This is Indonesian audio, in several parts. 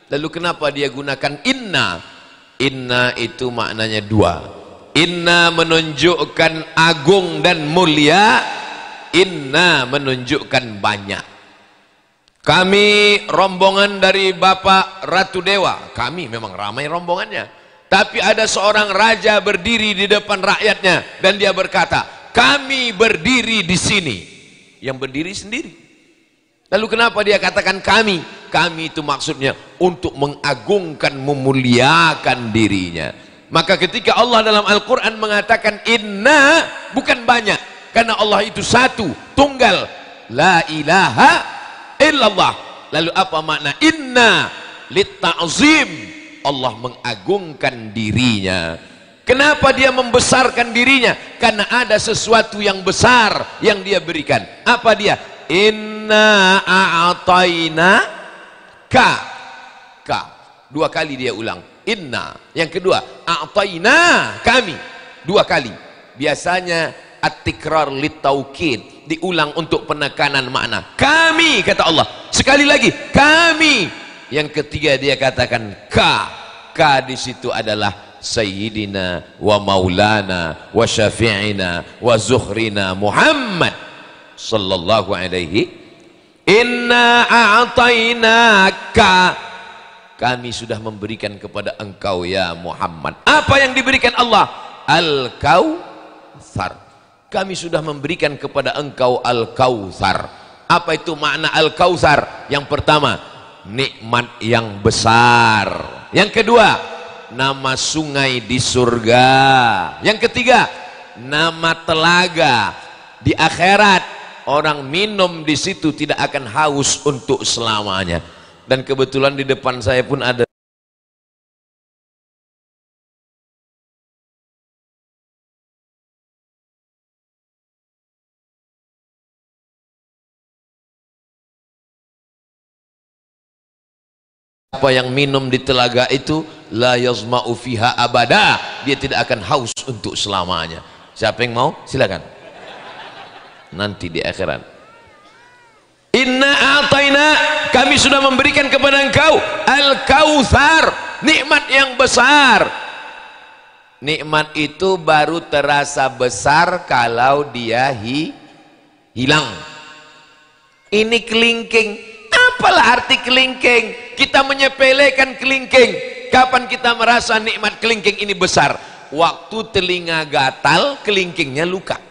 Lalu kenapa dia gunakan inna? Inna itu maknanya dua. Inna menunjukkan agung dan mulia, inna menunjukkan banyak. Kami rombongan dari Bapak Ratu Dewa, kami memang ramai rombongannya, tapi ada seorang raja berdiri di depan rakyatnya dan dia berkata, kami berdiri di sini. Yang berdiri sendiri. Lalu kenapa dia katakan kami? Kami itu maksudnya untuk mengagungkan, memuliakan dirinya. Maka ketika Allah dalam Al-Quran mengatakan inna, bukan banyak, karena Allah itu satu, tunggal, la ilaha illallah. Lalu apa makna inna? Litta'zim, Allah mengagungkan dirinya. Kenapa dia membesarkan dirinya? Karena ada sesuatu yang besar yang dia berikan. Apa dia? Inna a'tayna ka. Dua kali dia ulang. Inna. Yang kedua, a'tayna, kami. Dua kali. Biasanya at-tikrar lit-taukid, diulang untuk penekanan makna. Kami, kata Allah. Sekali lagi, kami. Yang ketiga dia katakan ka. Ka di situ adalah Sayyidina wa maulana wa syafi'ina wa zuhrina Muhammad sallallahu alaihi. Inna a'tainaka, kami sudah memberikan kepada engkau ya Muhammad. Apa yang diberikan Allah? Al-Kautsar. Kami sudah memberikan kepada engkau Al-Kautsar. Apa itu makna Al-Kautsar? Yang pertama, nikmat yang besar. Yang kedua, nama sungai di surga. Yang ketiga, nama telaga di akhirat. Orang minum di situ tidak akan haus untuk selamanya. Dan kebetulan di depan saya pun ada apa yang minum di telaga itu, la yazma'u fiha abada, dia tidak akan haus untuk selamanya. Siapa yang mau? Silakan. Nanti di akhirat. Inna a'tayna, kami sudah memberikan kepada engkau Al-Kautsar, nikmat yang besar. Nikmat itu baru terasa besar kalau dia hilang. Ini kelingking. Apalah arti kelingking? Kita menyepelekan kelingking. Kapan kita merasa nikmat kelingking ini besar? Waktu telinga gatal, kelingkingnya luka.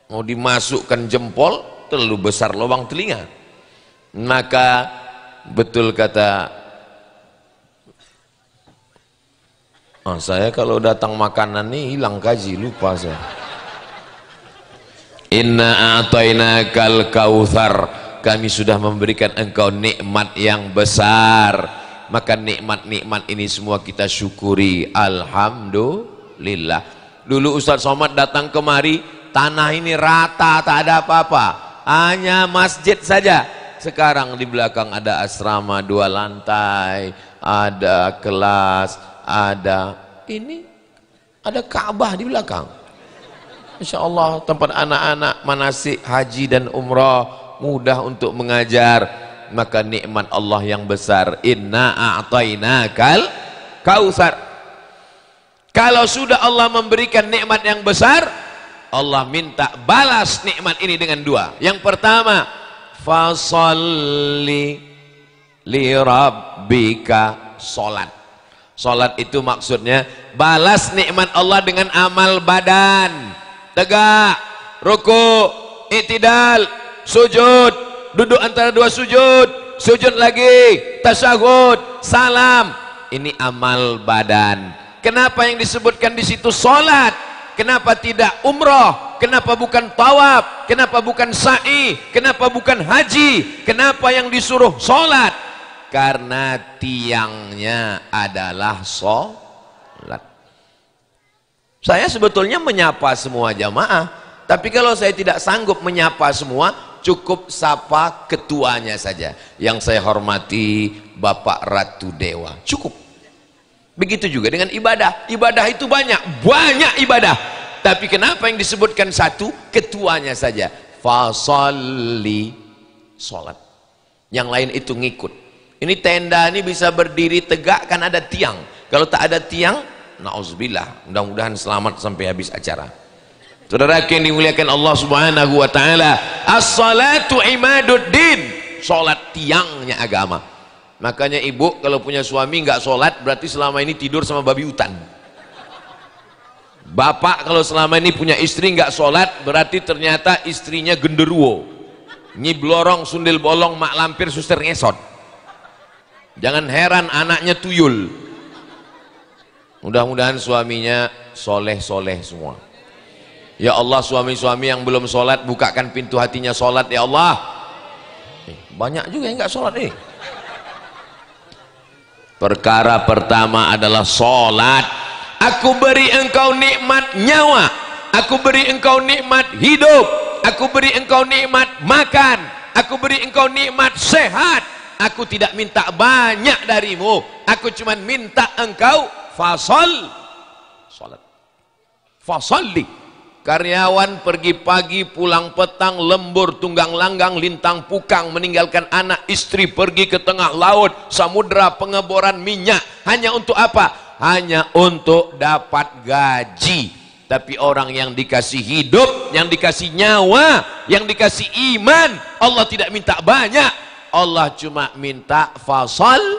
Mau dimasukkan jempol, terlalu besar lubang telinga. Maka betul kata saya, kalau datang makanan nih hilang gaji, lupa saya. Inna a'tainakal kautsar, kami sudah memberikan engkau nikmat yang besar. Maka nikmat-nikmat ini semua kita syukuri. Alhamdulillah. Dulu Ustaz Somad datang kemari, tanah ini rata, tak ada apa-apa, hanya masjid saja. Sekarang di belakang ada asrama 2 lantai, ada kelas, ada ini, ada Ka'bah di belakang. Insya Allah tempat anak-anak manasik haji dan umrah, mudah untuk mengajar. Maka nikmat Allah yang besar, inna a'tainakal kautsar. Kalau sudah Allah memberikan nikmat yang besar, Allah minta balas nikmat ini dengan 2. Yang pertama, fasalli li rabbika, salat. Salat itu maksudnya balas nikmat Allah dengan amal badan. Tegak, ruku, i'tidal, sujud, duduk antara 2 sujud, sujud lagi, tasyahud, salam. Ini amal badan. Kenapa yang disebutkan di situ salat? Kenapa tidak umrah? Kenapa bukan tawaf? Kenapa bukan sa'i? Kenapa bukan haji? Kenapa yang disuruh salat? Karena tiangnya adalah salat. Saya sebetulnya menyapa semua jamaah, tapi kalau saya tidak sanggup menyapa semua, cukup sapa ketuanya saja. Yang saya hormati Bapak Ratu Dewa, cukup. Begitu juga dengan ibadah. Ibadah itu banyak ibadah. Tapi kenapa yang disebutkan satu? Ketuanya saja. Fasalli, salat. Yang lain itu ngikut. Ini tenda ini bisa berdiri tegak kan ada tiang. Kalau tak ada tiang, na'udzubillah, mudah-mudahan selamat sampai habis acara. Saudara yang dimuliakan Allah Subhanahu wa taala, as-salatu imaduddin, salat tiangnya agama. Makanya ibu kalau punya suami nggak salat berarti selama ini tidur sama babi hutan. Bapak kalau selama ini punya istri nggak salat berarti ternyata istrinya genderuwo, nyiblorong, sundel bolong, mak lampir, suster ngesot. Jangan heran anaknya tuyul. Mudah-mudahan suaminya soleh-soleh semua. Ya Allah, suami-suami yang belum sholat, bukakan pintu hatinya sholat ya Allah. Banyak juga yang nggak sholat nih. Perkara pertama adalah sholat. Aku beri engkau nikmat nyawa, aku beri engkau nikmat hidup, aku beri engkau nikmat makan, aku beri engkau nikmat sehat. Aku tidak minta banyak darimu, aku cuma minta engkau sholat. Fasalli. Karyawan pergi pagi pulang petang, lembur tunggang langgang lintang pukang, meninggalkan anak istri pergi ke tengah laut samudra pengeboran minyak, hanya untuk apa? Hanya untuk dapat gaji. Tapi orang yang dikasih hidup, yang dikasih nyawa, yang dikasih iman, Allah tidak minta banyak, Allah cuma minta fasalli,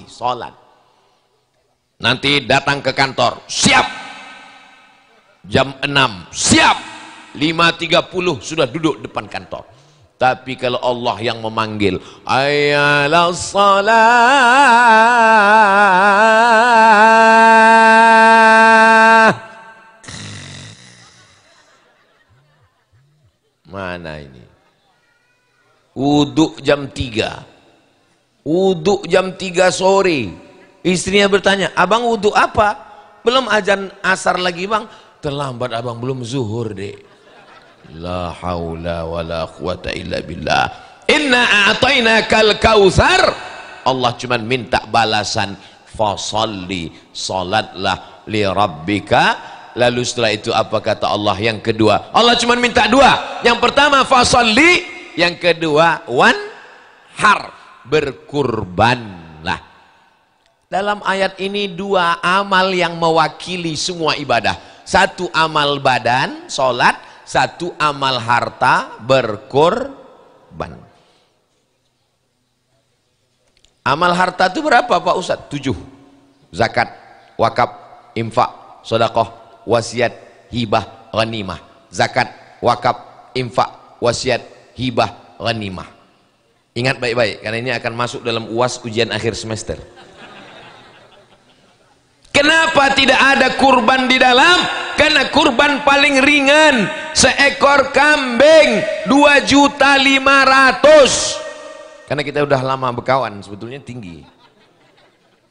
salat. Nanti datang ke kantor, siap jam 6, siap 5.30 sudah duduk depan kantor. Tapi kalau Allah yang memanggil, ayalas salah, mana ini? Wuduk jam 3, wuduk jam 3 sore. Istrinya bertanya, abang wuduk apa? Belum azan asar lagi bang. Terlambat abang, belum zuhur dek. La haula wa la quwata illa billah. Inna a'tainakal kautsar. Allah cuma minta balasan, fasalli, salatlah li rabbika. Lalu setelah itu apa kata Allah yang kedua? Allah cuma minta dua. Yang pertama fasalli, yang kedua wanhar, berkurbanlah. Dalam ayat ini dua amal yang mewakili semua ibadah. Satu amal badan, sholat. Satu amal harta, berkurban. Amal harta itu berapa Pak Ustadz? 7. Zakat, wakaf, infak, sedekah, wasiat, hibah, ghanimah. Zakat, wakaf, infak, wasiat, hibah, ghanimah. Ingat baik-baik karena ini akan masuk dalam UAS ujian akhir semester. Kenapa tidak ada kurban di dalam? Karena kurban paling ringan, seekor kambing 2.500.000. Karena kita udah lama berkawan, sebetulnya tinggi.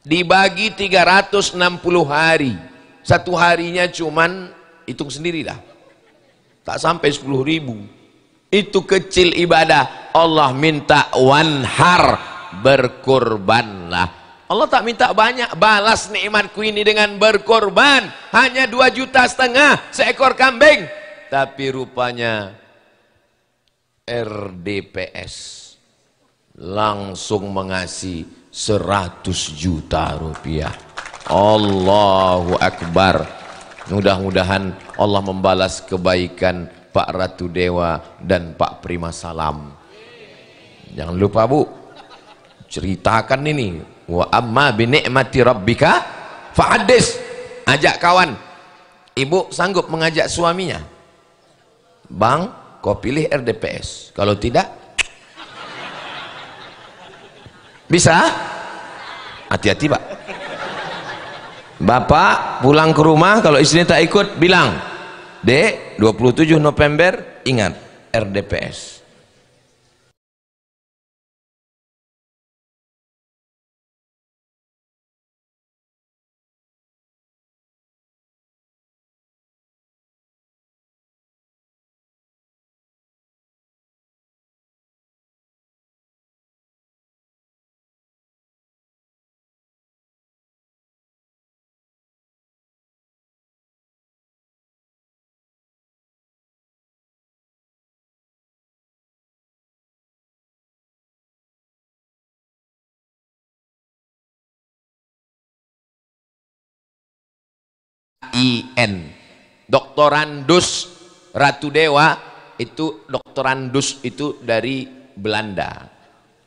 Dibagi 360 hari. Satu harinya cuman hitung sendiri dah. Tak sampai 10.000. Itu kecil ibadah. Allah minta wanhar, berkurbanlah. Allah tak minta banyak, balas nikmatku ini dengan berkorban. Hanya 2,5 juta seekor kambing. Tapi rupanya RDPS langsung mengasih 100 juta rupiah. Allahu Akbar. Mudah-mudahan Allah membalas kebaikan Pak Ratu Dewa dan Pak Prima Salam. Jangan lupa Bu, ceritakan ini. Wa amma bi ni'mati rabbika fahadis. Ajak kawan. Ibu sanggup mengajak suaminya, bang, kau pilih RDPS. Kalau tidak, bisa. Hati-hati Pak. Bapak pulang ke rumah, kalau istrinya tak ikut, bilang, Dek, 27 November ingat RDPS. IN. Doktorandus Ratu Dewa itu doktorandus itu dari Belanda.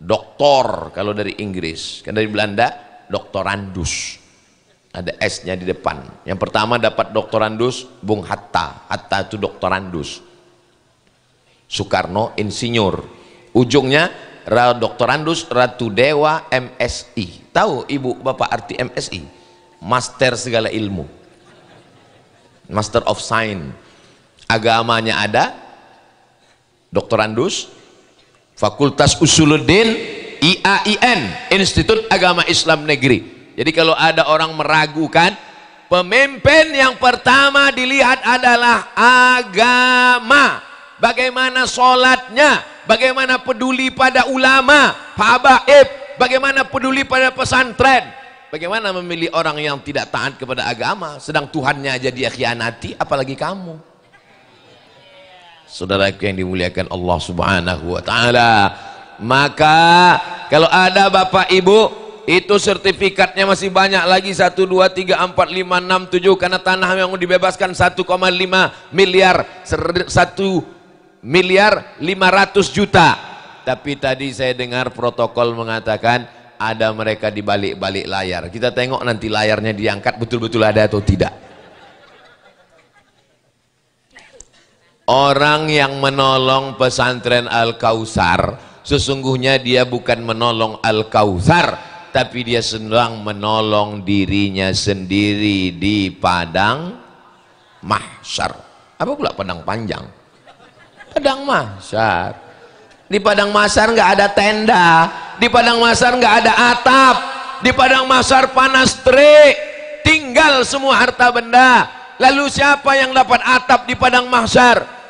Doktor kalau dari Inggris, kan dari Belanda doktorandus. Ada S-nya di depan. Yang pertama dapat doktorandus Bung Hatta. Hatta itu doktorandus. Soekarno insinyur. Ujungnya doktorandus Ratu Dewa MSI. Tahu ibu bapak arti MSI? Master segala ilmu. Master of Science. Agamanya ada doktorandus. Fakultas Usuluddin IAIN, Institut Agama Islam Negeri. Jadi kalau ada orang meragukan, pemimpin yang pertama dilihat adalah agama. Bagaimana sholatnya, bagaimana peduli pada ulama, habaib, bagaimana peduli pada pesantren, bagaimana memilih orang yang tidak taat kepada agama, sedang Tuhannya aja dia khianati, apalagi kamu. Saudaraku yang dimuliakan Allah Subhanahu wa Ta'ala, maka kalau ada bapak ibu itu sertifikatnya masih banyak lagi, 1, 2, 3, 4, 5, 6, 7, karena tanah yang dibebaskan 1,5 miliar, 1 miliar 500 juta. Tapi tadi saya dengar protokol mengatakan ada mereka di balik-balik layar. Kita tengok nanti layarnya diangkat betul-betul ada atau tidak. Orang yang menolong pesantren Al-Kautsar, sesungguhnya dia bukan menolong Al-Kautsar, tapi dia sedang menolong dirinya sendiri di padang mahsyar. Apa pula padang panjang? Padang mahsyar. Di padang mahsyar nggak ada tenda, di padang mahsyar nggak ada atap, di padang mahsyar panas terik, tinggal semua harta benda. Lalu siapa yang dapat atap di padang mahsyar?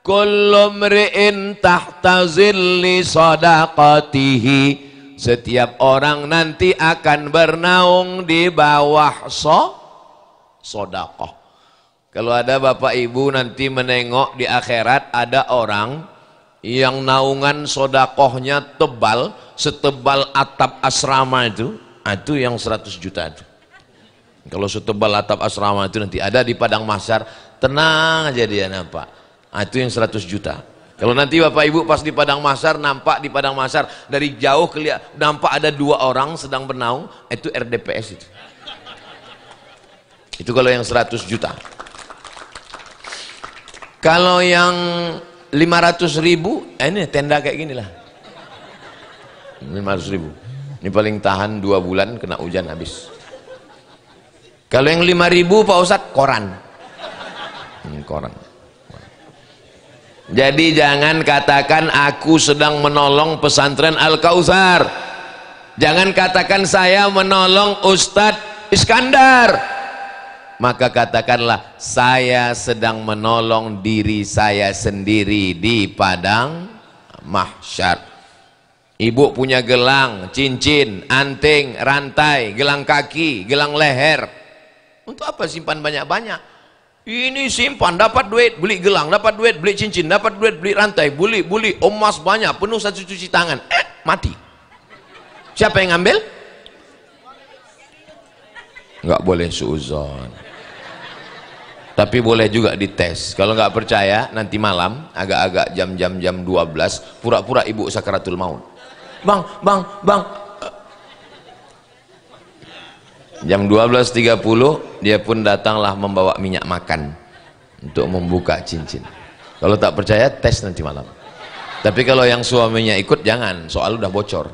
Kullu mri'in tahta zilli sadaqatihi. Setiap orang nanti akan bernaung di bawah sedekah. Kalau ada bapak ibu nanti menengok di akhirat ada orang yang naungan sedekahnya tebal, setebal atap asrama itu yang 100 juta itu. Kalau setebal atap asrama itu nanti ada di padang mahsyar, tenang aja dia nampak. Itu yang 100 juta. Kalau nanti bapak ibu pas di padang mahsyar, nampak di padang mahsyar dari jauh kelihatan, nampak ada 2 orang sedang bernaung, itu RDPS itu. Itu kalau yang 100 juta. Kalau yang 500.000, ini tenda kayak gini lah. 500.000. Ini paling tahan 2 bulan, kena hujan habis. Kalau yang 5.000 Pak Ustadz, koran. Koran. Jadi jangan katakan aku sedang menolong pesantren Al-Kautsar. Jangan katakan saya menolong Ustadz Iskandar. Maka katakanlah saya sedang menolong diri saya sendiri di padang mahsyar. Ibu punya gelang, cincin, anting, rantai, gelang kaki, gelang leher. Untuk apa simpan banyak-banyak? Ini simpan, dapat duit beli gelang, dapat duit beli cincin, dapat duit beli rantai, beli emas banyak, penuh 1 cuci tangan, mati. Siapa yang ngambil? Nggak boleh suuzon. Tapi boleh juga dites. Kalau nggak percaya, nanti malam agak-agak jam 12, pura-pura ibu sakaratul maut. Bang. Jam 12.30 dia pun datanglah membawa minyak makan untuk membuka cincin. Kalau tak percaya tes nanti malam. Tapi kalau yang suaminya ikut jangan, soal udah bocor.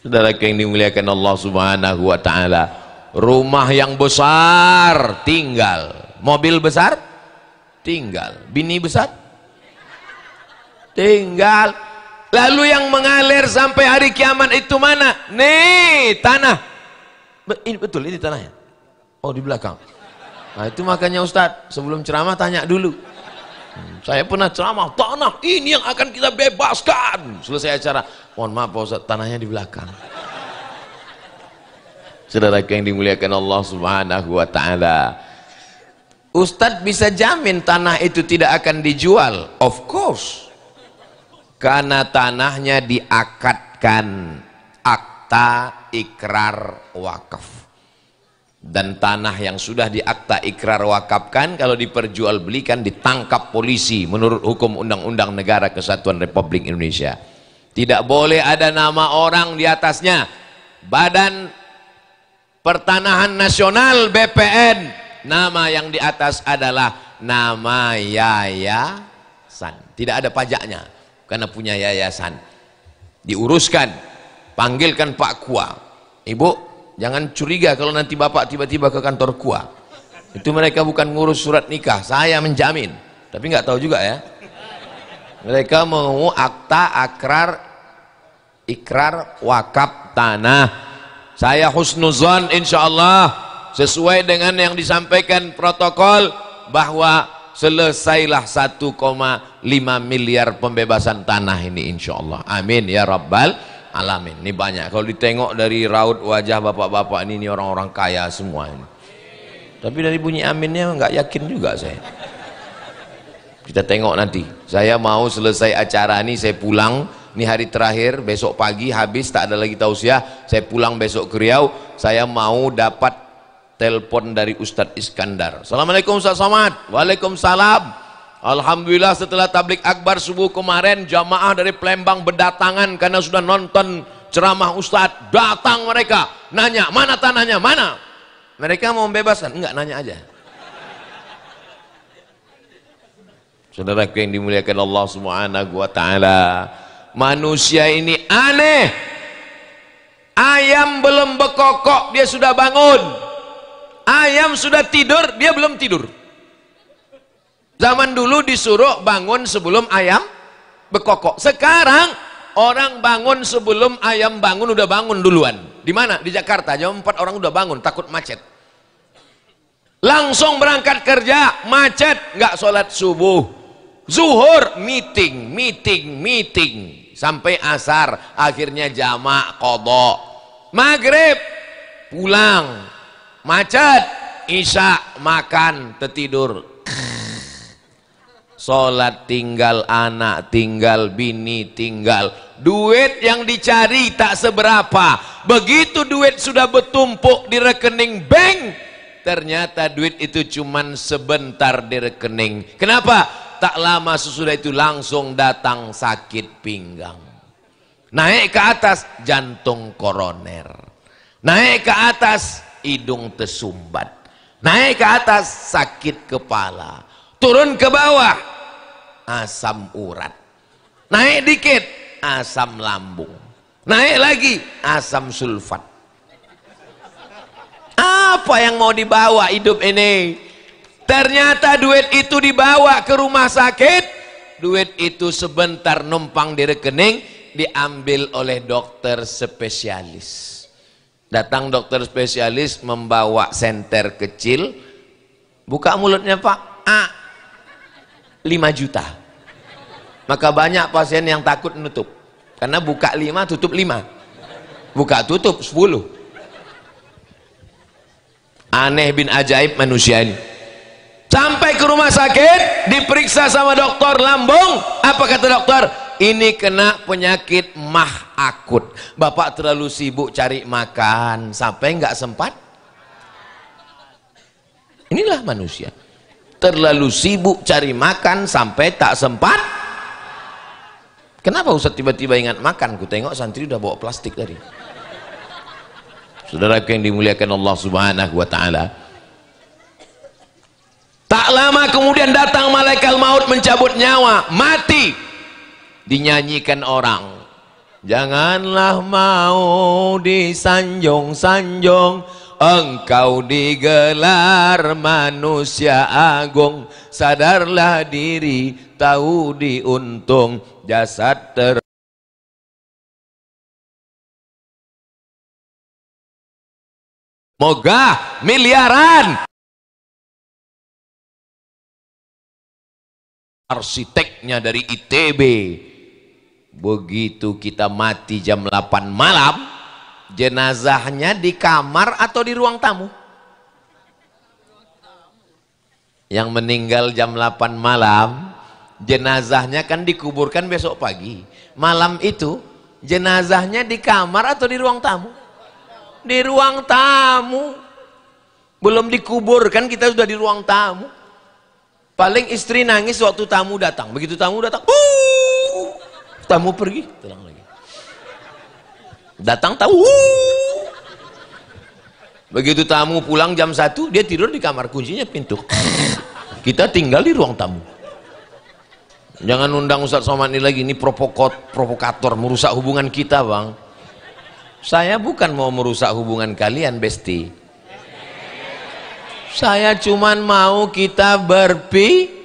Saudara yang dimuliakan Allah Subhanahu wa Ta'ala, rumah yang besar tinggal, mobil besar tinggal, bini besar tinggal. Lalu yang mengalir sampai hari kiamat itu mana? Nih, tanah. Ini betul, ini tanahnya. Oh, di belakang. Nah, itu makanya Ustadz, sebelum ceramah tanya dulu. Saya pernah ceramah, tanah ini yang akan kita bebaskan. Selesai acara, mohon maaf Pak Ustadz, tanahnya di belakang. Saudara yang dimuliakan Allah Subhanahu wa Ta'ala, Ustadz bisa jamin tanah itu tidak akan dijual? Of course. Karena tanahnya diakadkan akta ikrar wakaf. Dan tanah yang sudah diakta ikrar wakafkan kalau diperjualbelikan ditangkap polisi menurut hukum Undang-Undang Negara Kesatuan Republik Indonesia. Tidak boleh ada nama orang di atasnya. Badan Pertanahan Nasional BPN, nama yang di atas adalah nama yayasan. Tidak ada pajaknya karena punya yayasan. Diuruskan, panggilkan Pak Kua. Ibu, jangan curiga kalau nanti bapak tiba-tiba ke kantor KUA. Itu mereka bukan ngurus surat nikah, saya menjamin. Tapi nggak tahu juga ya. Mereka mau akta ikrar wakaf tanah. Saya husnuzon insya Allah sesuai dengan yang disampaikan protokol bahwa selesailah 1,5 miliar pembebasan tanah ini insya Allah. Amin ya rabbal alamin. Ini banyak kalau ditengok dari raut wajah bapak-bapak ini orang-orang kaya semua ini. Tapi dari bunyi aminnya nggak yakin juga saya. Kita tengok nanti. Saya mau selesai acara ini saya pulang. Ini hari terakhir, besok pagi habis tak ada lagi tausiah. Saya pulang besok ke Riau. Saya mau dapat telepon dari Ustadz Iskandar. Assalamualaikum Ustadz Somad. Waalaikumsalam. Alhamdulillah setelah tablik akbar subuh kemarin jamaah dari Palembang berdatangan karena sudah nonton ceramah Ustadz. Datang mereka nanya mana tanahnya, mana? Mereka mau membebaskan? Enggak, nanya aja. Saudara yang dimuliakan Allah Subhanahu wa taala, manusia ini aneh. Ayam belum bekokok dia sudah bangun. Ayam sudah tidur dia belum tidur. Zaman dulu disuruh bangun sebelum ayam bekokok. Sekarang orang bangun sebelum ayam bangun udah bangun duluan. Di mana? Di Jakarta. Jam 4 orang udah bangun takut macet. Langsung berangkat kerja, macet, nggak sholat subuh. Zuhur meeting sampai asar, akhirnya jamak qadha. Maghrib pulang, macet, isya makan, tertidur. Sholat tinggal, anak tinggal, bini tinggal, duit yang dicari tak seberapa. Begitu duit sudah bertumpuk di rekening bank, ternyata duit itu cuman sebentar di rekening. Kenapa? Tak lama sesudah itu langsung datang sakit pinggang. Naik ke atas jantung koroner. Naik ke atas hidung tersumbat. Naik ke atas sakit kepala. Turun ke bawah asam urat, naik dikit asam lambung, naik lagi asam sulfat. Apa yang mau dibawa hidup ini? Ternyata duit itu dibawa ke rumah sakit, duit itu sebentar numpang di rekening, diambil oleh dokter spesialis. Datang dokter spesialis membawa senter kecil, buka mulutnya Pak, 5 juta. Maka banyak pasien yang takut nutup karena buka 5 tutup 5, buka tutup 10. Aneh bin ajaib manusia ini. Sampai ke rumah sakit diperiksa sama dokter lambung, apa kata dokter? Ini kena penyakit mah akut. Bapak terlalu sibuk cari makan sampai nggak sempat. Inilah manusia, terlalu sibuk cari makan sampai tak sempat. Kenapa Ustaz tiba-tiba ingat makan? Ku tengok santri udah bawa plastik tadi. Saudara yang dimuliakan Allah Subhanahu wa taala, tak lama kemudian datang malaikat maut mencabut nyawa, mati. Dinyanyikan orang, janganlah mau disanjung-sanjung, engkau digelar manusia agung, sadarlah diri, tahu diuntung, jasad mogah miliaran. Arsiteknya dari ITB. Begitu kita mati jam 8 malam, jenazahnya di kamar atau di ruang tamu? Yang meninggal jam 8 malam, jenazahnya kan dikuburkan besok pagi. Malam itu jenazahnya di kamar atau di ruang tamu? Di ruang tamu. Belum dikubur kan kita sudah di ruang tamu. Paling istri nangis waktu tamu datang. Begitu tamu datang, tamu pergi, tenang lagi. Datang tahu. Begitu tamu pulang jam 1, dia tidur di kamar, kuncinya pintu. Kita tinggal di ruang tamu. Jangan undang Ustaz Somad ini lagi, ini provokator, merusak hubungan kita, Bang. Saya bukan mau merusak hubungan kalian, Besti. Saya cuman mau kita berpikir.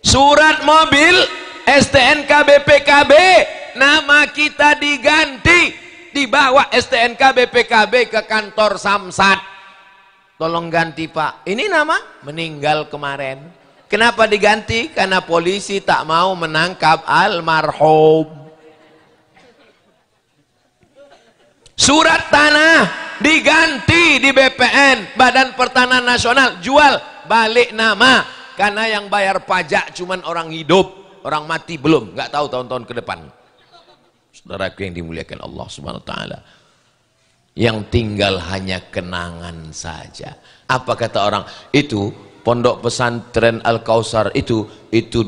Surat mobil STNK BPKB, nama kita diganti, dibawa STNK BPKB ke kantor Samsat. Tolong ganti Pak, ini nama meninggal kemarin. Kenapa diganti? Karena polisi tak mau menangkap almarhum. Surat tanah diganti di BPN, Badan Pertanahan Nasional, jual balik nama, karena yang bayar pajak cuman orang hidup, orang mati belum, nggak tahu tahun-tahun ke depan. Saudaraku yang dimuliakan Allah Subhanahu wa taala, yang tinggal hanya kenangan saja. Apa kata orang? Itu pondok pesantren Al-Kausar itu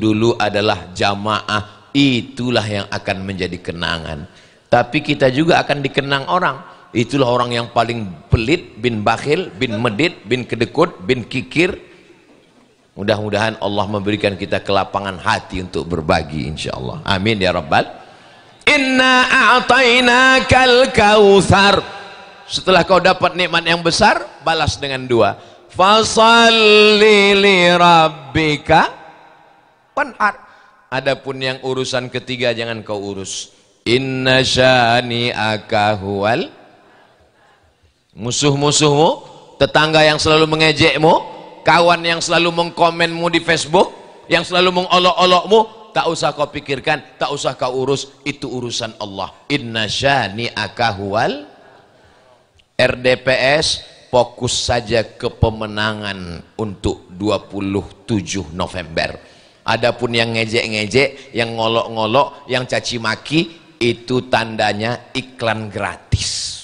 dulu adalah jamaah, itulah yang akan menjadi kenangan. Tapi kita juga akan dikenang orang. Itulah orang yang paling pelit, bin bakhil, bin medit, bin kedekut, bin kikir. Mudah-mudahan Allah memberikan kita kelapangan hati untuk berbagi, insyaallah. Amin ya rabbal. Inna a'tainakal kautsar. Setelah kau dapat nikmat yang besar, balas dengan dua. Fasalli li rabbika wanhar. Adapun yang urusan ketiga jangan kau urus. Inna syani'aka huwal. Musuh-musuhmu, tetangga yang selalu mengejekmu, kawan yang selalu mengkomenmu di Facebook, yang selalu mengolok-olokmu, tak usah kau pikirkan, tak usah kau urus, itu urusan Allah. Inna syani'aka huwal. RDPS fokus saja ke pemenangan untuk 27 November. Adapun yang ngejek-ngejek, yang ngolok-ngolok, yang caci maki, itu tandanya iklan gratis.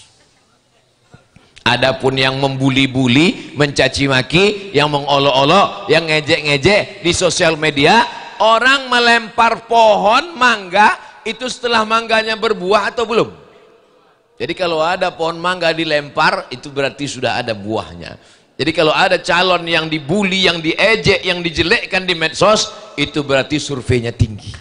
Adapun yang membuli-buli, mencaci maki, yang mengolok-olok, yang ngejek-ngejek di sosial media, orang melempar pohon mangga, itu setelah mangganya berbuah atau belum? Jadi kalau ada pohon mangga dilempar, itu berarti sudah ada buahnya. Jadi kalau ada calon yang dibuli, yang diejek, yang dijelekkan di medsos, itu berarti surveinya tinggi.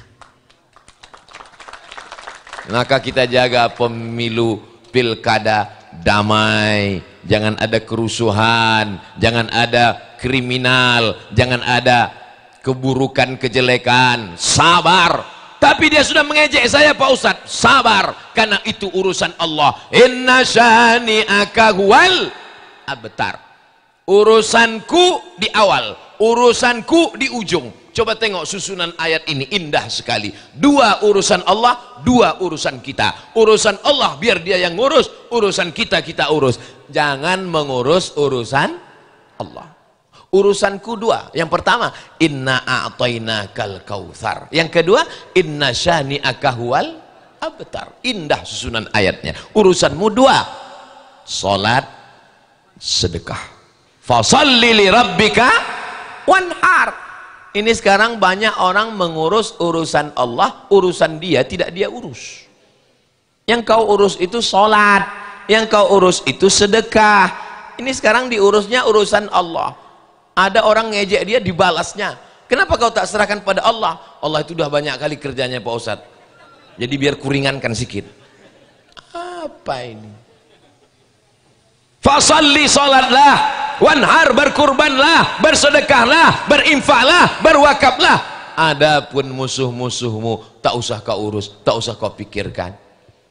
Maka kita jaga pemilu pilkada damai, jangan ada kerusuhan, jangan ada kriminal, jangan ada keburukan, kejelekan. Sabar. Tapi dia sudah mengejek saya Pak Ustadz, sabar, karena itu urusan Allah. Inna syani'aka huwal abtar. Urusanku di awal, urusanku di ujung. Coba tengok susunan ayat ini, indah sekali. Dua urusan Allah, dua urusan kita. Urusan Allah biar dia yang ngurus, urusan kita urus. Jangan mengurus urusan Allah. Urusanku dua. Yang pertama, inna a'tainakal kautsar. Yang kedua, inna syani'aka huwal abtar. Indah susunan ayatnya. Urusanmu dua, salat, sedekah. Fasalli li rabbika wanhar. Ini sekarang banyak orang mengurus urusan Allah, urusan dia tidak dia urus. Yang kau urus itu salat, yang kau urus itu sedekah. Ini sekarang diurusnya urusan Allah. Ada orang ngejek dia, dibalasnya. Kenapa kau tak serahkan pada Allah? Allah itu udah banyak kali kerjanya Pak Ustadz. Jadi biar kuringankan sedikit. Apa ini? Fasalli salatlah, wanhar berkurbanlah, bersedekahlah, berinfaklah, berwakaflah. Adapun musuh-musuhmu tak usah kau urus, tak usah kau pikirkan.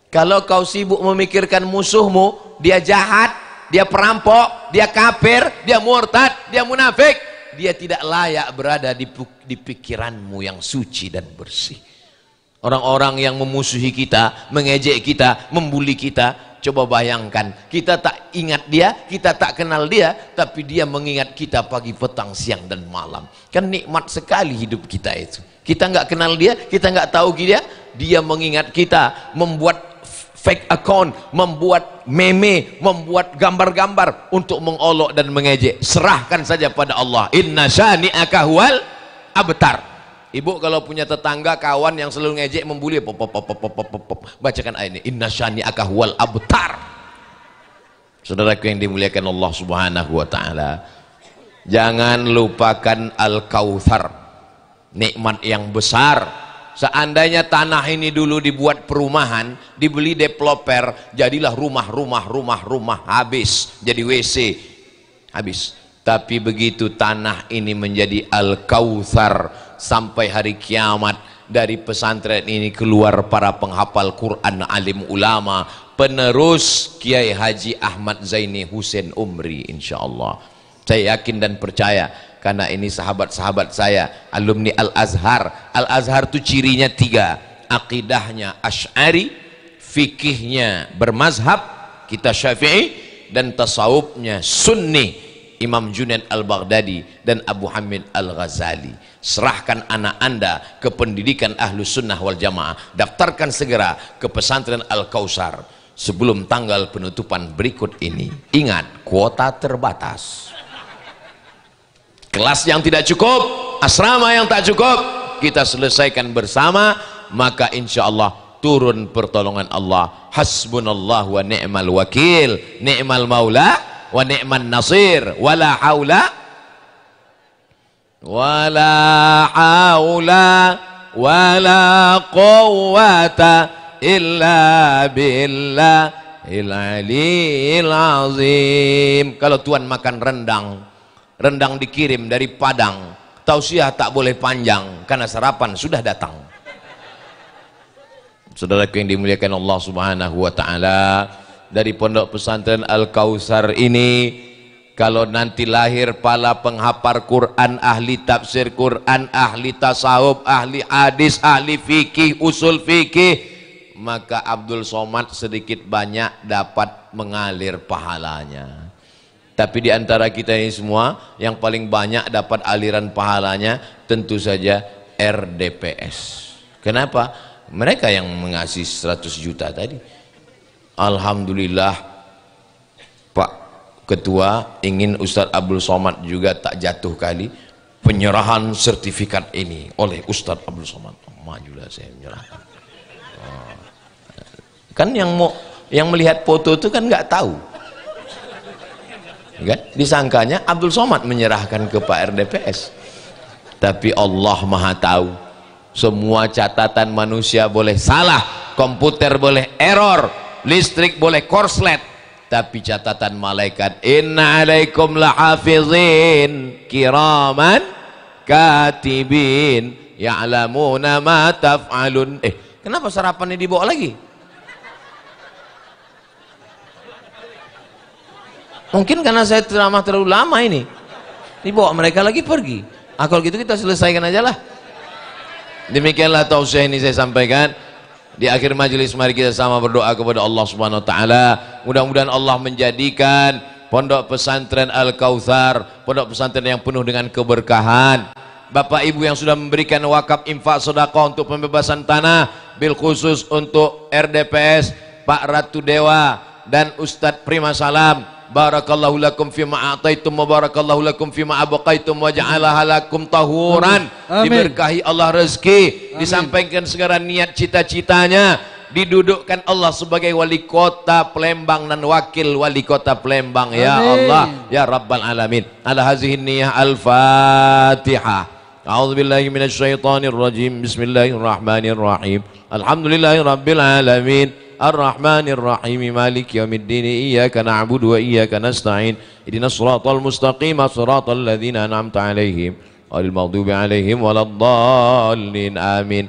Kalau kau sibuk memikirkan musuhmu, dia jahat, dia perampok, dia kafir, dia murtad, dia munafik, dia tidak layak berada di pikiranmu yang suci dan bersih. Orang-orang yang memusuhi kita, mengejek kita, membuli kita, coba bayangkan, kita tak ingat dia, kita tak kenal dia, tapi dia mengingat kita pagi, petang, siang, dan malam. Kan nikmat sekali hidup kita itu. Kita nggak kenal dia, kita nggak tahu dia, dia mengingat kita, membuat fake account, membuat meme, membuat gambar-gambar untuk mengolok dan mengejek. Serahkan saja pada Allah. Inna syani'aka huwal abtar. Ibu kalau punya tetangga, kawan yang selalu ngejek, membuli, bacakan ayat ini, inna syani'aka huwal abtar. Saudaraku yang dimuliakan Allah Subhanahu wa taala, jangan lupakan Al-Kautsar, nikmat yang besar. Seandainya tanah ini dulu dibuat perumahan, dibeli developer, jadilah rumah, habis jadi WC, habis. Tapi begitu tanah ini menjadi Al-Kautsar, sampai hari kiamat dari pesantren ini keluar para penghafal Quran, alim ulama, penerus Kiai Haji Ahmad Zaini Husein Umri, insyaallah. Saya yakin dan percaya, karena ini sahabat-sahabat saya, alumni Al-Azhar. Al-Azhar itu cirinya 3, akidahnya Asy'ari, fikihnya bermazhab kita Syafi'i, dan tasawufnya Sunni, Imam Junaid Al-Baghdadi dan Abu Hamid Al-Ghazali. Serahkan anak Anda ke pendidikan Ahlus Sunnah wal Jamaah, daftarkan segera ke pesantren Al-Kautsar sebelum tanggal penutupan berikut ini. Ingat, kuota terbatas. Kelas yang tidak cukup, asrama yang tak cukup, kita selesaikan bersama, maka insya Allah turun pertolongan Allah. Hasbunallah wa ni'mal wakil, ni'mal maula wa ni'man nasir, wala haula wala quwwata illa billahil aliyil azim. Kalau Tuhan makan rendang dikirim dari Padang, tausiah tak boleh panjang karena sarapan sudah datang. Saudaraku yang dimuliakan Allah Subhanahu wa taala, dari pondok pesantren Al-Kautsar ini, kalau nanti lahir pala penghafal Quran, ahli tafsir Quran, ahli tasawuf, ahli hadis, ahli fikih, usul fikih, maka Abdul Somad sedikit banyak dapat mengalir pahalanya. Tapi di antara kita ini semua, yang paling banyak dapat aliran pahalanya tentu saja RDPS. Kenapa? Mereka yang mengasih 100 juta tadi. Alhamdulillah, Pak Ketua ingin Ustadz Abdul Somad juga tak jatuh kali penyerahan sertifikat ini oleh Ustadz Abdul Somad. Majulah saya menyerahkan. Kan yang melihat foto itu kan nggak tahu. Kan? Disangkanya Abdul Somad menyerahkan ke Pak RDPS. Tapi Allah Maha tahu. Semua catatan manusia boleh salah, komputer boleh error, listrik boleh korslet, tapi catatan malaikat, inna alaikum lahafizin kiraman katibin ya'lamuna ma taf'alun. Kenapa sarapannya dibawa lagi? Mungkin karena saya ceramah terlalu lama ini, dibawa mereka lagi pergi. Kalau gitu kita selesaikan aja lah. Demikianlah tausiah ini saya sampaikan. Di akhir majelis mari kita sama berdoa kepada Allah Subhanahu wa taala. Mudah-mudahan Allah menjadikan pondok pesantren Al-Kautsar pondok pesantren yang penuh dengan keberkahan. Bapak Ibu yang sudah memberikan wakaf infak sedekah untuk pembebasan tanah, bil khusus untuk RDPS Pak Ratu Dewa dan Ustadz Prima Salam, barakallahu lakum fima a'taitum wa barakallahu lakum fima abqaitum wa ja'alaha lakum tahuran. Diberkahi Allah rezeki. Amin. Disampaikan segala niat cita-citanya, didudukkan Allah sebagai wali kota Palembang dan wakil wali kota Palembang. Amin. Ya Allah ya Rabbal Alamin. Ala hazihi niyah al-Fatihah. A'udzubillahi minasyaitonir rajim. Bismillahirrahmanirrahim. Alhamdulillahi Rabbil Alamin. Ar-Rahmanir Rahim, Maliki Yaumiddin, Iyyaka na'budu wa iyyaka nasta'in, ihdinas siratal mustaqim, siratal ladzina an'amta 'alaihim, ghairil maghdubi 'alaihim waladdallin. Amin.